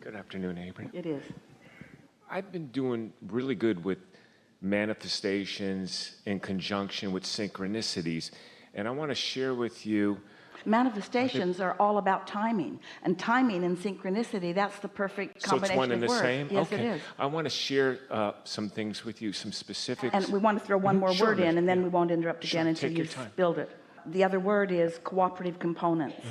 Good afternoon, Abraham. It is. I've been doing really good with manifestations in conjunction with synchronicities, and I want to share with you. Manifestations are all about timing, and timing and synchronicity, that's the perfect So combination it's one and of the words. same? Yes, Okay. it is. I want to share some things with you, some specifics. And we want to throw one more Sure, word in, and then yeah. we won't interrupt Sure, again until take your you've time. spilled it. The other word is cooperative components.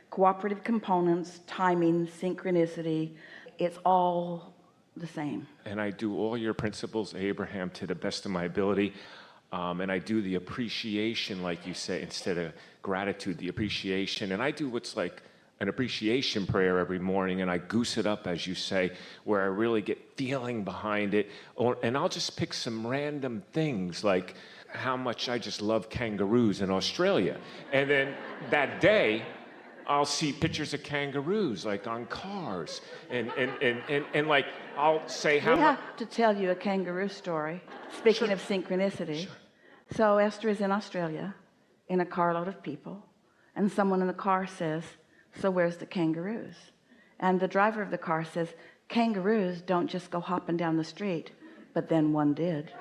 Cooperative components, timing, synchronicity, it's all the same. And I do all your principles, Abraham, to the best of my ability. And I do the appreciation, like you say, instead of gratitude, the appreciation. And I do what's like an appreciation prayer every morning, and I goose it up, as you say, where I really get feeling behind it. And I'll just pick some random things, like how much I just love kangaroos in Australia. And then that day, I'll see pictures of kangaroos, like on cars. And like, I'll say how We much. have to tell you a kangaroo story, speaking Sure. of synchronicity. Sure. So Esther is in Australia in a carload of people, and someone in the car says, "So where's the kangaroos?" And the driver of the car says, "Kangaroos don't just go hopping down the street," but then one did.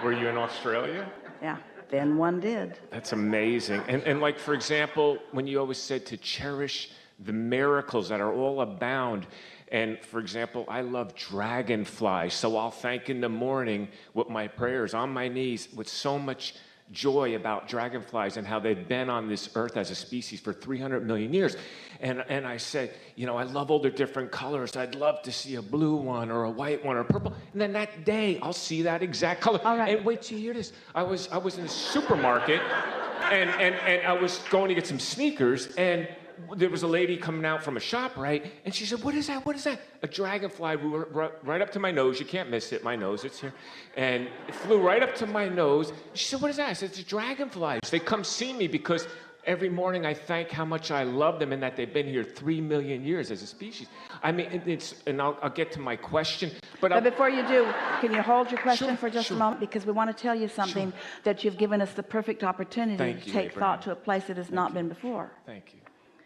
Were you in Australia? Yeah, then one did. That's amazing. And like, for example, when you always said to cherish the miracles that are all abound. And for example, I love dragonflies. So I'll thank in the morning with my prayers on my knees with so much joy about dragonflies and how they've been on this earth as a species for 300 million years. And I said, you know, I love all the different colors. I'd love to see a blue one or a white one or purple. And then that day, I'll see that exact color. All right. And wait till you hear this. I was in a supermarket and I was going to get some sneakers, and there was a lady coming out from a shop, right? And she said, "What is that? What is that?" A dragonfly right up to my nose. You can't miss it. My nose, it's here. And it flew right up to my nose. She said, "What is that?" I said, "It's dragonflies. They come see me because every morning I thank how much I love them and that they've been here 3 million years as a species." I mean, and I'll get to my question. But before you do, can you hold your question Sure, for just sure. a moment? Because we want to tell you something that you've given us the perfect opportunity Thank to you, take Abraham. thought to a place it has not been before. Thank you.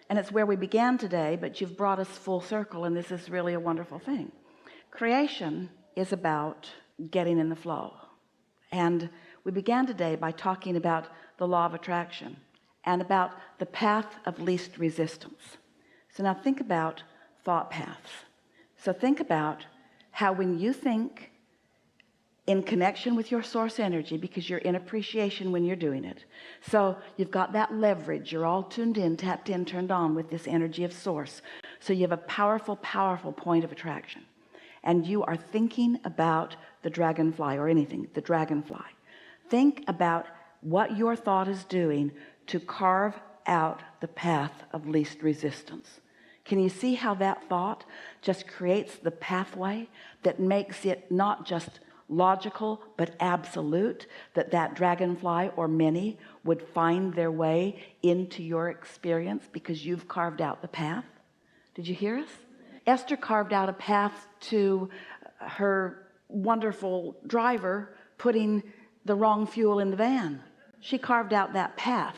And it's where we began today, but you've brought us full circle, and this is really a wonderful thing. Creation is about getting in the flow. And we began today by talking about the law of attraction and about the path of least resistance. So now think about thought paths. So think about how when you think in connection with your source energy, because you're in appreciation when you're doing it. So you've got that leverage. You're all tuned in, tapped in, turned on with this energy of source. So you have a powerful, powerful point of attraction. And you are thinking about the dragonfly or anything, the dragonfly. Think about what your thought is doing to carve out the path of least resistance. Can you see how that thought just creates the pathway that makes it not just logical but absolute, that dragonfly or many would find their way into your experience because you've carved out the path? Did you hear us? Esther carved out a path to her wonderful driver putting the wrong fuel in the van. She carved out that path,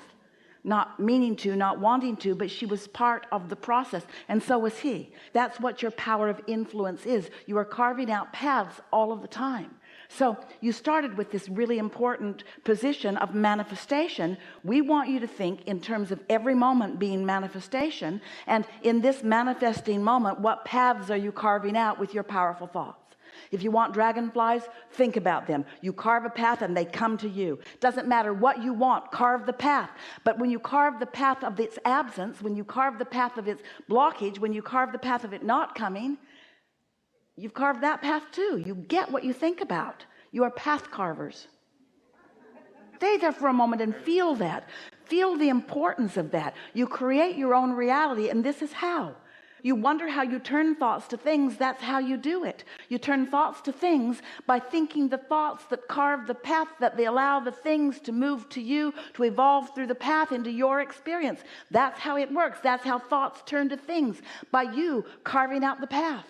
not meaning to, not wanting to, but she was part of the process, and so was he. That's what your power of influence is. You are carving out paths all of the time. So you started with this really important position of manifestation. We want you to think in terms of every moment being manifestation, and in this manifesting moment, what paths are you carving out with your powerful thoughts? If you want dragonflies, think about them. You carve a path and they come to you. Doesn't matter what you want, carve the path. But when you carve the path of its absence, when you carve the path of its blockage, when you carve the path of it not coming, you've carved that path too. You get what you think about. You are path carvers. Stay there for a moment and feel that. Feel the importance of that. You create your own reality, and this is how. You wonder how you turn thoughts to things. That's how you do it. You turn thoughts to things by thinking the thoughts that carve the path, that they allow the things to move to you, to evolve through the path into your experience. That's how it works. That's how thoughts turn to things, by you carving out the path.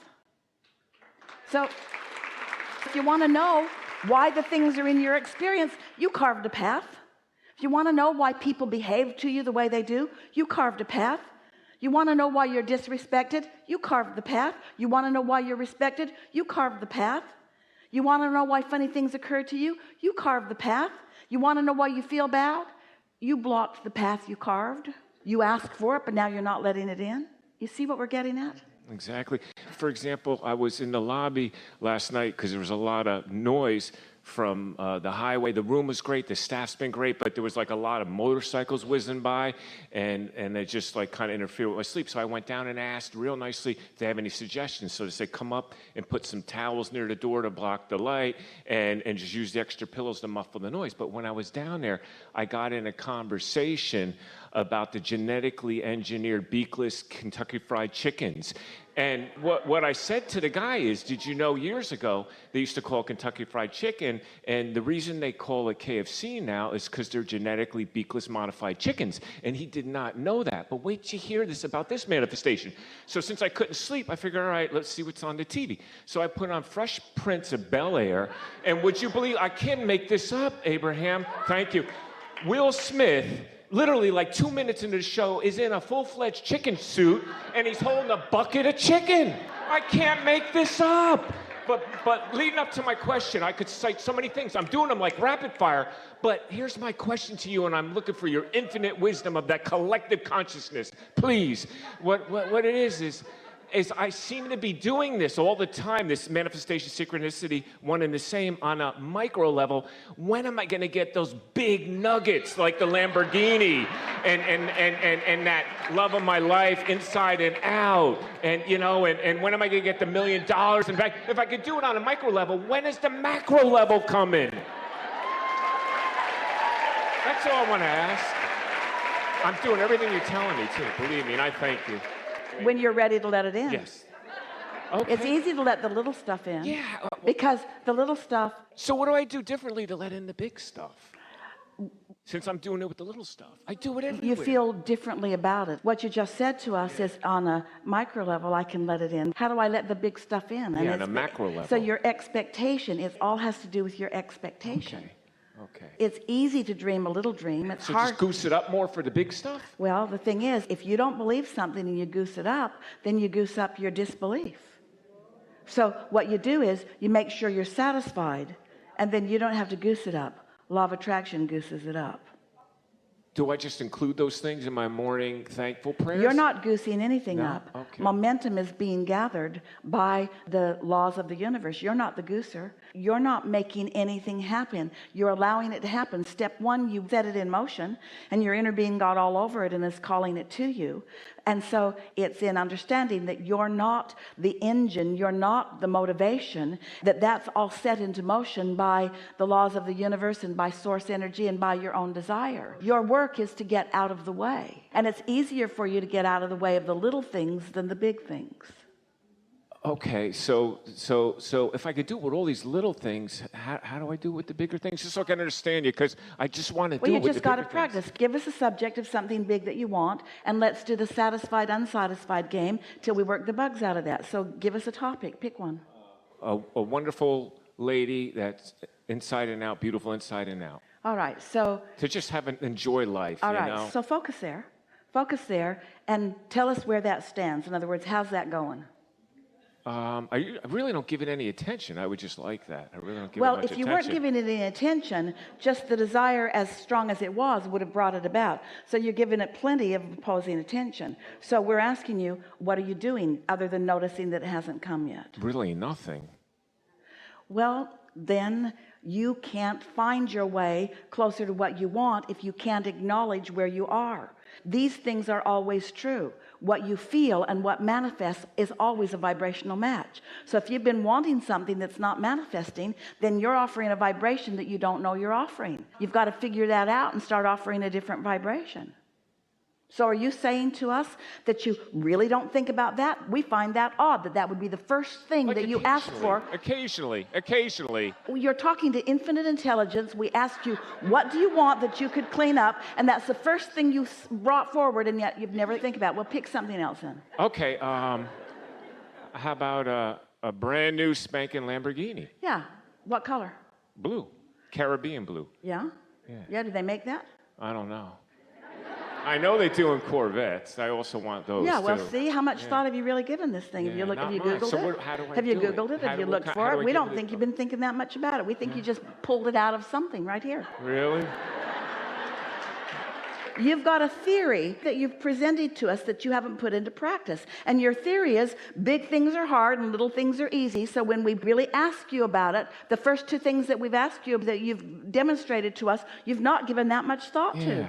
So if you want to know why the things are in your experience, you carved a path. If you want to know why people behave to you the way they do, you carved a path. You want to know why you're disrespected? You carved the path. You want to know why you're respected? You carved the path. You want to know why funny things occur to you? You carved the path. You want to know why you feel bad? You blocked the path you carved. You asked for it, but now you're not letting it in. You see what we're getting at? Exactly. For example, I was in the lobby last night because there was a lot of noise from the highway. The room was great. The staff's been great, but there was like a lot of motorcycles whizzing by, and it just like kind of interfered with my sleep. So I went down and asked real nicely if they have any suggestions. So they said, come up and put some towels near the door to block the light, and just use the extra pillows to muffle the noise. But when I was down there, I got in a conversation about the genetically engineered beakless Kentucky Fried Chickens. And what I said to the guy is, did you know years ago they used to call Kentucky Fried Chicken, and the reason they call it KFC now is because they're genetically beakless modified chickens. And he did not know that. But wait till you hear this about this manifestation. So since I couldn't sleep, I figured, all right, let's see what's on the TV. So I put on Fresh Prince of Bel-Air, and would you believe, I can't make this up, Abraham, thank you. Will Smith, literally like 2 minutes into the show, is in a full-fledged chicken suit, and he's holding a bucket of chicken. I can't make this up. But leading up to my question, I could cite so many things. I'm doing them like rapid fire. But here's my question to you, and I'm looking for your infinite wisdom of that collective consciousness. Please, what it is I seem to be doing this all the time, this manifestation synchronicity, one and the same on a micro level. When am I going to get those big nuggets like the Lamborghini and that love of my life inside and out? And, you know, and when am I going to get the $1 million? In fact, if I could do it on a micro level, when is the macro level coming? That's all I want to ask. I'm doing everything you're telling me, too. Believe me, and I thank you. When you're ready to let it in. Yes. Okay. It's easy to let the little stuff in. Yeah. Because the little stuff. So what do I do differently to let in the big stuff? Since I'm doing it with the little stuff. I do it everywhere. You feel differently about it. What you just said to us is on a micro level, I can let it in. How do I let the big stuff in? And on a macro level. So your expectation, it all has to do with your expectation. Okay. It's easy to dream a little dream. It's so hard. Just goose it up more for the big stuff? Well, the thing is, if you don't believe something and you goose it up, then you goose up your disbelief. So what you do is you make sure you're satisfied, and then you don't have to goose it up. Law of attraction gooses it up. Do I just include those things in my morning thankful prayers? You're not goosing anything up. Okay. Momentum is being gathered by the laws of the universe. You're not the gooser. You're not making anything happen. You're allowing it to happen. Step one, you set it in motion, and your inner being got all over it and is calling it to you. And so it's in understanding that you're not the engine, you're not the motivation, that's all set into motion by the laws of the universe and by source energy and by your own desire. Your work is to get out of the way. And it's easier for you to get out of the way of the little things than the big things. Okay, so if I could do it with all these little things, how do I do it with the bigger things? Just so I can understand you, because I just want to do it with the bigger things. Well, you just got to practice. Give us a subject of something big that you want, and let's do the satisfied, unsatisfied game till we work the bugs out of that. So give us a topic. Pick one. A wonderful lady that's inside and out, beautiful inside and out. All right, so... To just enjoy life, all you right, know? So focus there, and tell us where that stands. In other words, how's that going? I really don't give it any attention. I would just like that. I really don't give it Well, much if you attention. weren't giving it any attention, just the desire as strong as it was would have brought it about. So you're giving it plenty of opposing attention. So we're asking you, what are you doing other than noticing that it hasn't come yet? Really nothing. Well, then you can't find your way closer to what you want if you can't acknowledge where you are. These things are always true. What you feel and what manifests is always a vibrational match. So if you've been wanting something that's not manifesting, then you're offering a vibration that you don't know you're offering. You've got to figure that out and start offering a different vibration. So are you saying to us that you really don't think about that? We find that odd, that would be the first thing that you ask for. Occasionally. You're talking to infinite intelligence. We asked you, what do you want that you could clean up? And that's the first thing you brought forward, and yet you've never think about it. Well, pick something else in. Okay, how about a brand new spanking Lamborghini? Yeah. What color? Blue. Caribbean blue. Yeah? Yeah, did they make that? I don't know. I know they do in Corvettes. I also want those, Yeah, well, too. see, how much thought have you really given this thing? Have you not Googled much. So it? how do I Have you do it? Googled it? How Have you do- looked how for do it? I We give don't it a think you've go? been thinking that much about it. We think you just pulled it out of something right here. Really? You've got a theory that you've presented to us that you haven't put into practice. And your theory is big things are hard and little things are easy. So when we really ask you about it, the first two things that we've asked you that you've demonstrated to us, you've not given that much thought to.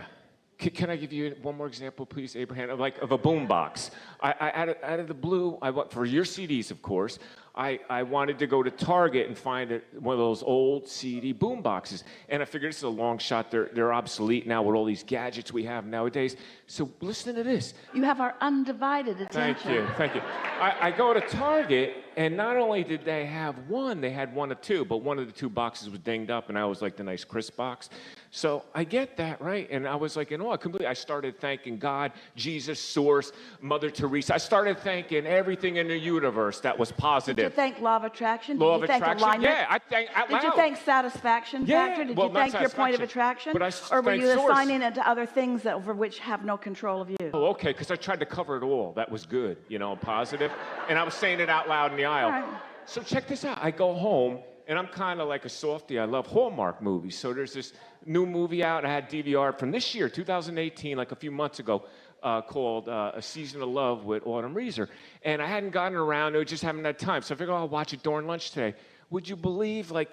Can I give you one more example, please, Abraham? Of a boom box. Out of the blue, I went for your CDs, of course. I wanted to go to Target and find one of those old CD boom boxes. And I figured this is a long shot. They're obsolete now with all these gadgets we have nowadays. So listen to this. You have our undivided attention. Thank you. I go to Target, and not only did they have one, they had one of two, but one of the two boxes was dinged up, and I was like the nice crisp box. So I get that, right? And I was like, completely. I started thanking God, Jesus, Source, Mother Teresa. I started thanking everything in the universe that was positive. Did you thank law of attraction? Law of Did you thank attraction? alignment? Yeah, I thank out loud. Did you thank satisfaction factor? Did well, you not thank your point of satisfaction, attraction? but I Or were thanked you Source. assigning it to other things over which have no control of you? Oh, okay, because I tried to cover it all. That was good, positive. And I was saying it out loud in the aisle. All right. So check this out. I go home, and I'm kind of like a softie. I love Hallmark movies. So there's this new movie out. I had DVR from this year, 2018, like a few months ago, called A Season of Love with Autumn Reeser. And I hadn't gotten around to it, just haven't had time. So I figured, I'll watch it during lunch today. Would you believe, I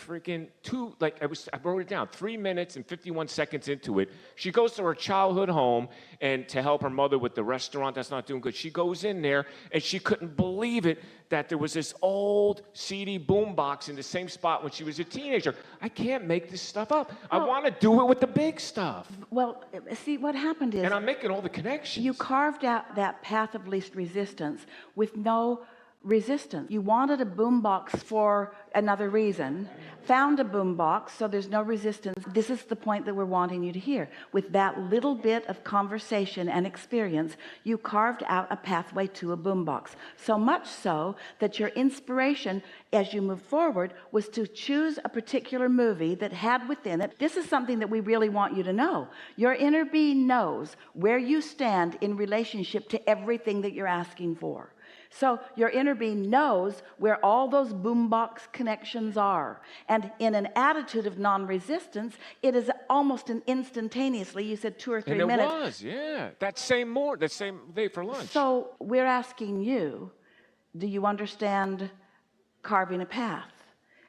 wrote it down, 3 minutes and 51 seconds into it. She goes to her childhood home and to help her mother with the restaurant that's not doing good. She goes in there and she couldn't believe it that there was this old CD boombox in the same spot when she was a teenager. I can't make this stuff up. I want to do it with the big stuff. Well, see, what happened is... And I'm making all the connections. You carved out that path of least resistance with no resistance. You wanted a boombox for another reason, found a boombox, so there's no resistance. This is the point that we're wanting you to hear. With that little bit of conversation and experience, you carved out a pathway to a boombox. So much so that your inspiration as you moved forward was to choose a particular movie that had within it. This is something that we really want you to know. Your inner being knows where you stand in relationship to everything that you're asking for. So your inner being knows where all those boombox connections are. And in an attitude of non-resistance, it is almost an instantaneously, you said 2 or 3 minutes. And it was, yeah. That same day for lunch. So we're asking you, do you understand carving a path?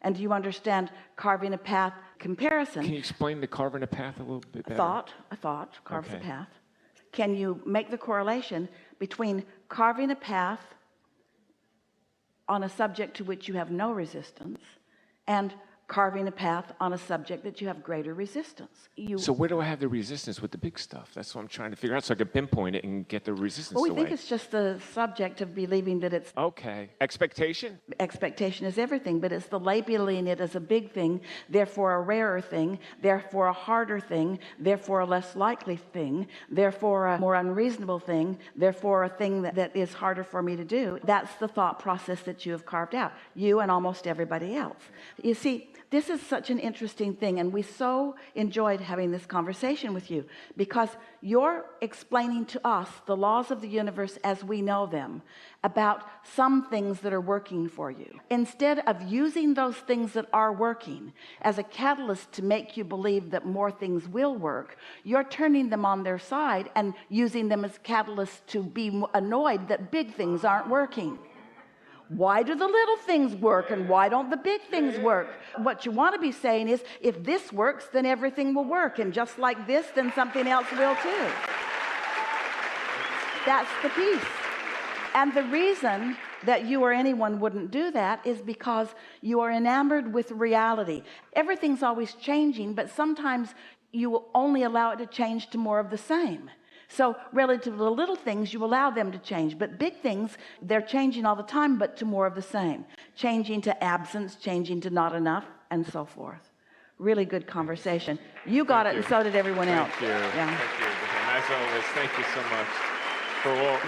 And do you understand carving a path comparison? Can you explain the carving a path a little bit better? A thought carves a path. Can you make the correlation between carving a path on a subject to which you have no resistance and carving a path on a subject that you have greater resistance? So where do I have the resistance with the big stuff? That's what I'm trying to figure out so I can pinpoint it and get the resistance away. Well, we think it's just the subject of believing that it's... Okay. Expectation? Expectation is everything, but it's the labeling it as a big thing, therefore a rarer thing, therefore a harder thing, therefore a less likely thing, therefore a more unreasonable thing, therefore a thing that is harder for me to do. That's the thought process that you have carved out, you and almost everybody else. You see, this is such an interesting thing, and we so enjoyed having this conversation with you because you're explaining to us the laws of the universe as we know them about some things that are working for you. Instead of using those things that are working as a catalyst to make you believe that more things will work, you're turning them on their side and using them as catalysts to be annoyed that big things aren't working. Why do the little things work and why don't the big things work? What you want to be saying is, if this works, then everything will work. And just like this, then something else will too. That's the piece. And the reason that you or anyone wouldn't do that is because you are enamored with reality. Everything's always changing, but sometimes you will only allow it to change to more of the same. So relative to the little things, you allow them to change. But big things, they're changing all the time, but to more of the same. Changing to absence, changing to not enough, and so forth. Really good conversation. You got it, and so did everyone else. Thank you. Yeah. Thank you. And as always, thank you so much for all.